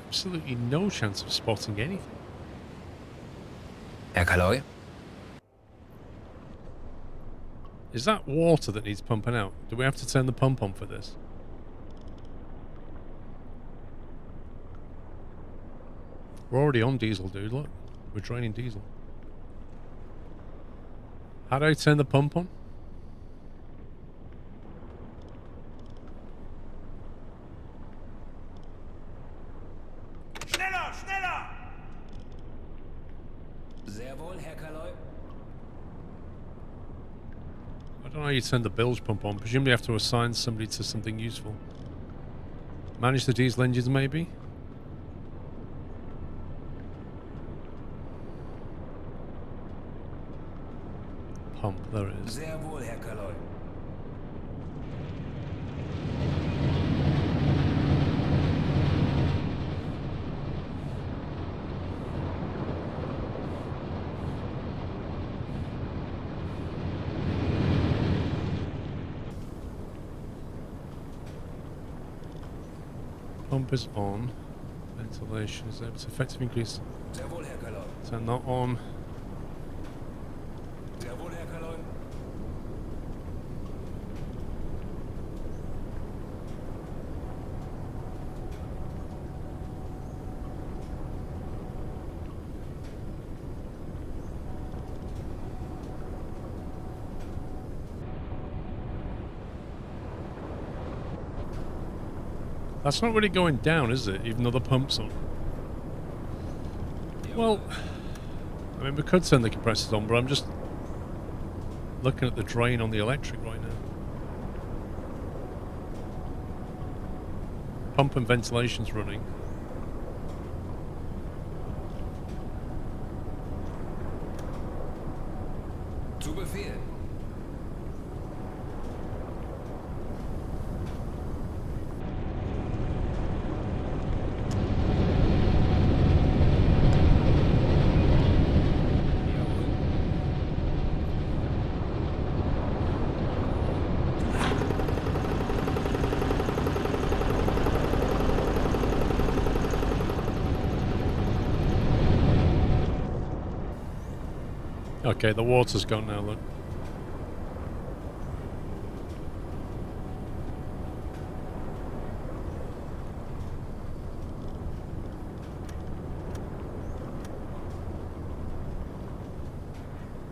Absolutely no chance of spotting anything. Herr Kaloy? Is that water that needs pumping out? Do we have to turn the pump on for this? We're already on diesel, dude. Look. We're draining diesel. How do I turn the pump on? Schneller, schneller! Sehr wohl, Herr Kaloy. I don't know how you turn the bilge pump on. Presumably you have to assign somebody to something useful. Manage the diesel engines, maybe? Pump, there it is. Sehr wohl, Herr Kaloy. Pump is on. Ventilation is able to effectively increase. Sehr wohl, Herr Kaloy. Turn that on. Sehr wohl, Herr Kaloy. That's not really going down, is it? Even though the pump's on. Well, I mean, we could turn the compressors on, but I'm just looking at the drain on the electric right now. Pump and ventilation's running. Zu Befehl. Okay, the water's gone now, look.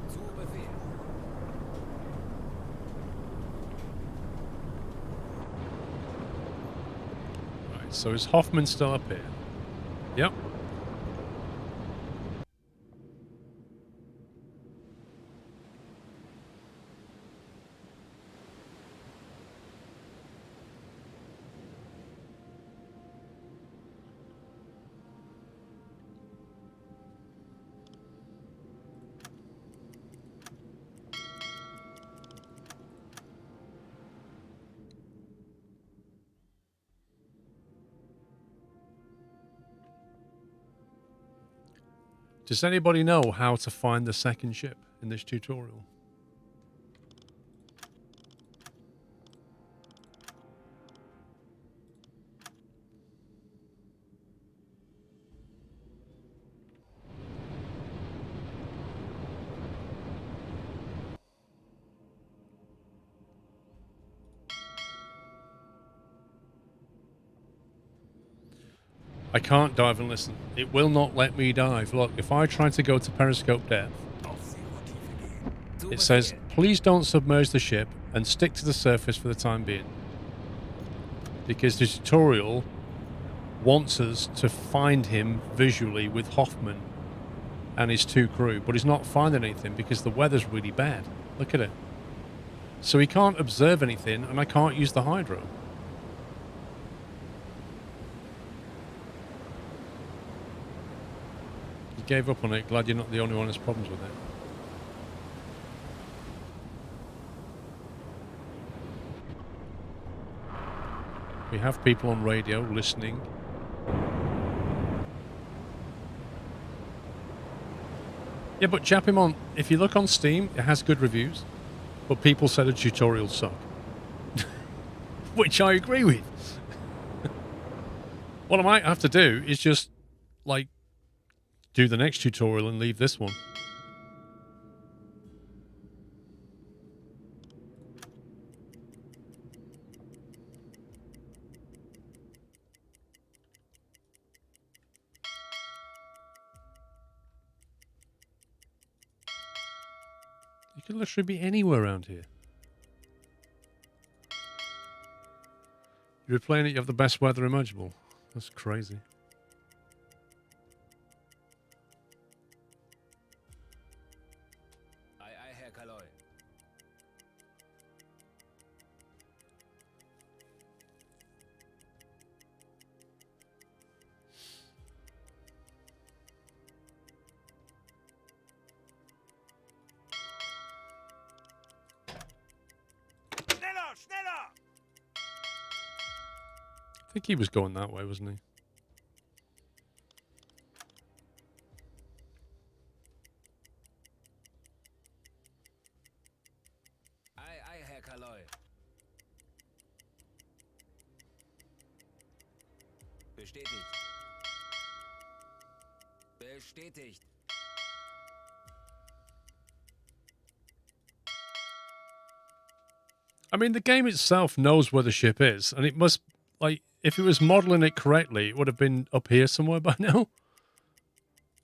Zu Befehl. Right, so is Hoffman still up here? Yep. Does anybody know how to find the second ship in this tutorial? I can't dive and listen. It will not let me dive. Look, if I try to go to periscope depth, it says, please don't submerge the ship and stick to the surface for the time being. Because the tutorial wants us to find him visually with Hoffman and his 2 crew, but he's not finding anything because the weather's really bad. Look at it. So he can't observe anything, and I can't use the hydro. He gave up on it. Glad you're not the only one who has problems with it. We have people on radio listening. Yeah, but Japimon, if you look on Steam, it has good reviews, but people said the tutorials suck. Which I agree with. What I might have to do is just, like, do the next tutorial and leave this one. You can literally be anywhere around here. You're playing it, you have the best weather imaginable. That's crazy. Aye, aye, Herr Kaloi. Schneller, schneller! I think he was going that way, wasn't he? Aye, aye, Herr Kaloi. Bestätigt. Bestätigt. I mean, the game itself knows where the ship is, and it must, like, if it was modeling it correctly, it would have been up here somewhere by now.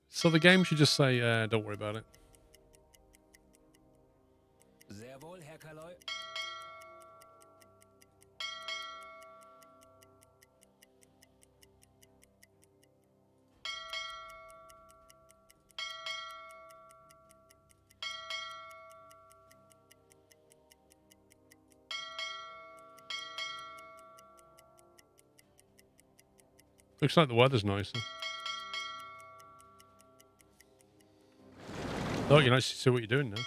So the game should just say, don't worry about it. Sehr wohl, Herr Kaloi. Looks like the weather's nicer. Oh, you can actually see what you're doing now.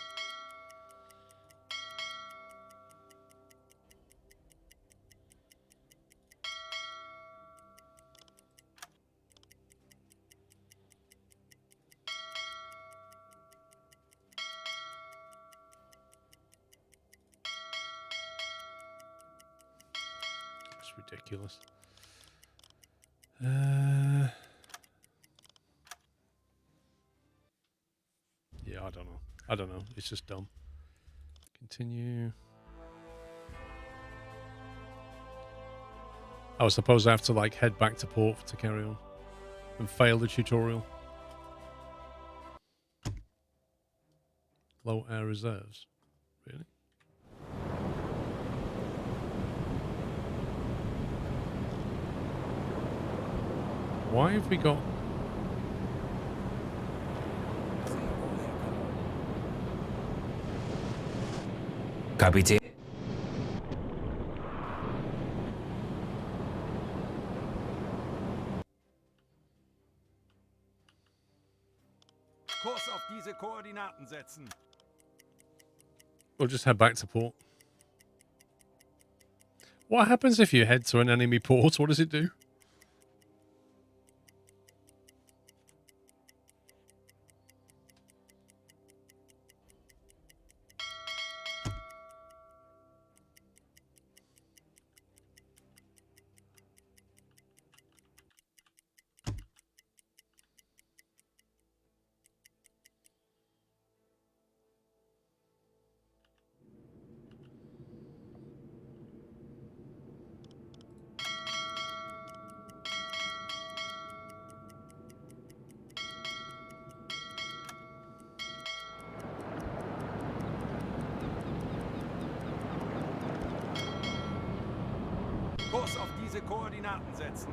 It's ridiculous. Yeah, I don't know. I don't know. It's just dumb. Continue. I suppose I have to, like, head back to port to carry on and fail the tutorial. Low air reserves. Really? Why have we got... Kapitän. Kurs auf diese Koordinaten setzen. We'll just head back to port. What happens if you head to an enemy port? What does it do? Kurs auf diese Koordinaten setzen.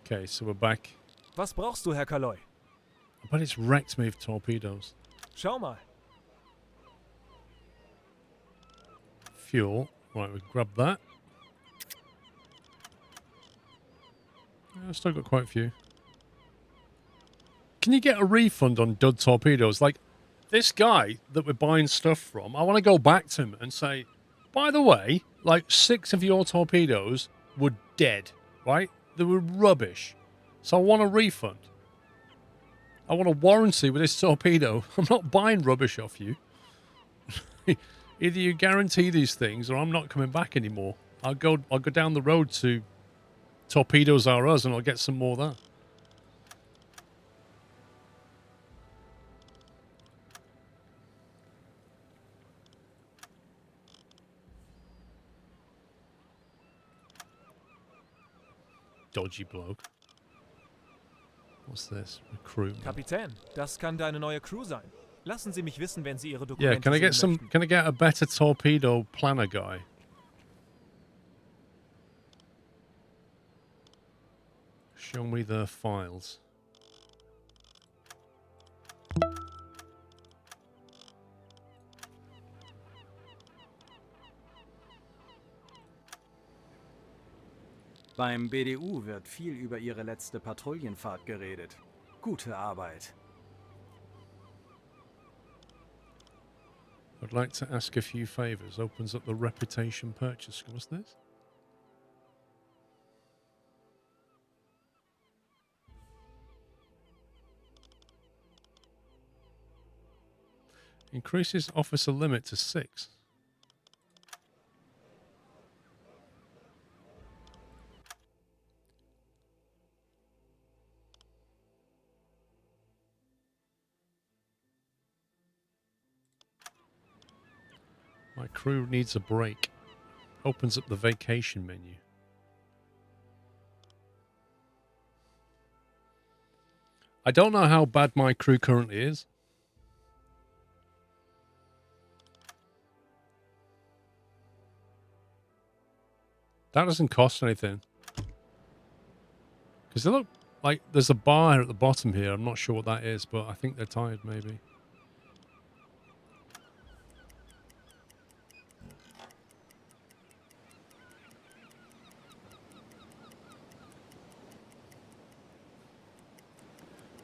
Okay, so we're back. Was brauchst du, Herr Kaloy? But it's wrecked me with torpedoes. Schau mal. Fuel. Right, we grab that. I've still got quite a few. Can you get a refund on dud torpedoes? Like, this guy that we're buying stuff from, I want to go back to him and say, by the way, like 6 of your torpedoes were dead, right? They were rubbish. So I want a refund. I want a warranty with this torpedo. I'm not buying rubbish off you. Either you guarantee these things or I'm not coming back anymore. I'll go down the road to Torpedoes R Us and I'll get some more there. Dodgy bloke. What's this? Recruitment. Kapitän, das kann deine neue Crew sein. Lassen Sie mich wissen, wenn Sie Ihre Yeah, Dokumente can I get sehen some? möchten. Can I get a better torpedo planner guy? Show me the files. Beim BDU wird viel über Ihre letzte Patrouillenfahrt geredet. Gute Arbeit. I'd like to ask a few favors. Opens up the reputation purchase. What's this? Increases officer limit to 6. My crew needs a break. Opens up the vacation menu. I don't know how bad my crew currently is. That doesn't cost anything. Because they look like there's a bar at the bottom here. I'm not sure what that is, but I think they're tired maybe.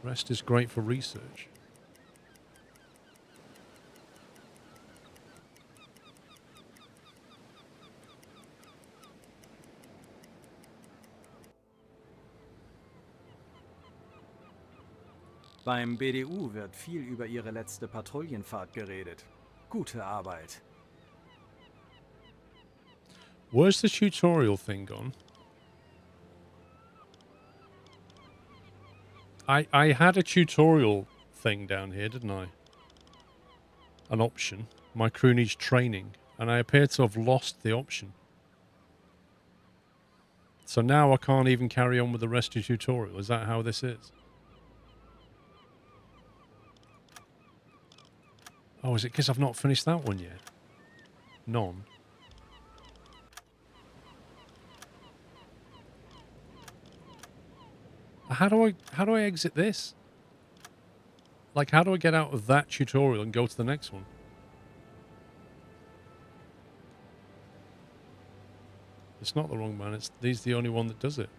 Rest is great for research. Beim BDU wird viel über Ihre letzte Patrouillenfahrt geredet. Gute Arbeit. Where's the tutorial thing gone? I had a tutorial thing down here, didn't I? An option. My crew needs training. And I appear to have lost the option. So now I can't even carry on with the rest of the tutorial. Is that how this is? Oh, is it because I've not finished that one yet? None. How do I exit this? Like, how do I get out of that tutorial and go to the next one? It's not the wrong man. It's he's the only one that does it.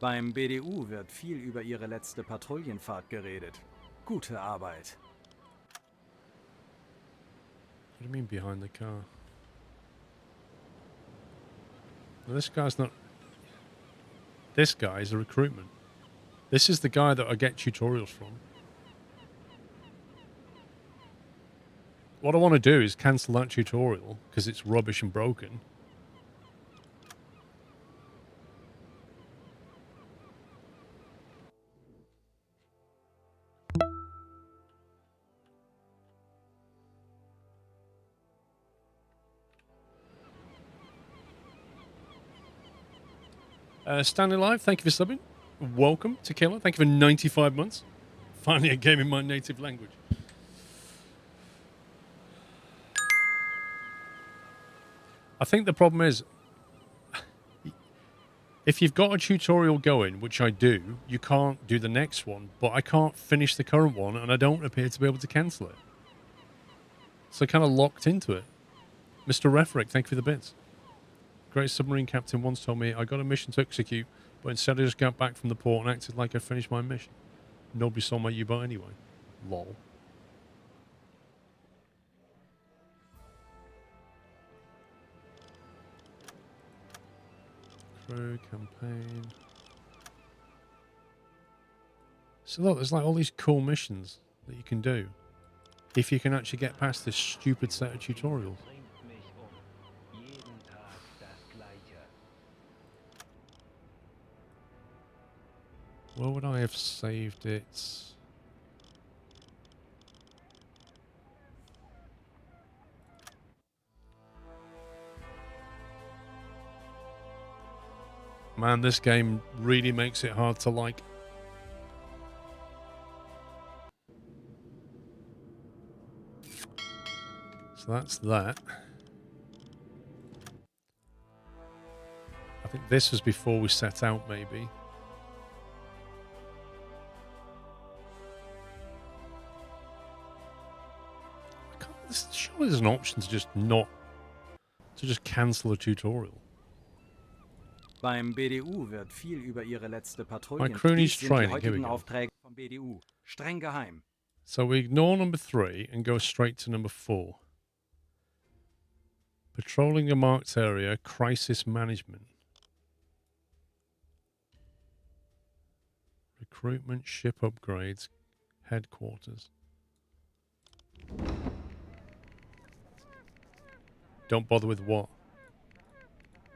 Beim BDU wird viel über Ihre letzte Patrouillenfahrt geredet. Gute Arbeit. What do you mean behind the car? Well, this guy's not... This guy is a recruitment. This is the guy that I get tutorials from. What I want to do is cancel that tutorial because it's rubbish and broken. Stanley Live, thank you for subbing. Welcome to Killer. Thank you for 95 months. Finally a game in my native language. I think the problem is, if you've got a tutorial going, which I do, you can't do the next one, but I can't finish the current one, and I don't appear to be able to cancel it. So kind of locked into it. Mr. Refrick, thank you for the bits. Great submarine captain once told me I got a mission to execute, but instead I just got back from the port and acted like I finished my mission. Nobody saw my U-boat anyway. Lol. Crew, campaign. So look, there's like all these cool missions that you can do. If you can actually get past this stupid set of tutorials. Bringt mich jeden Tag das Gleiche. Where would I have saved it? Man, this game really makes it hard to like. So that's that. I think this was before we set out, maybe. Surely there's an option to just cancel a tutorial. Beim BDU wird viel über Ihre letzte My crew needs Dies sind die training. Here we heutigen go. Aufträge vom BDU. Streng geheim. So we ignore number 3 and go straight to number 4. Patrolling a marked area, crisis management. Recruitment, ship upgrades, headquarters. Don't bother with what?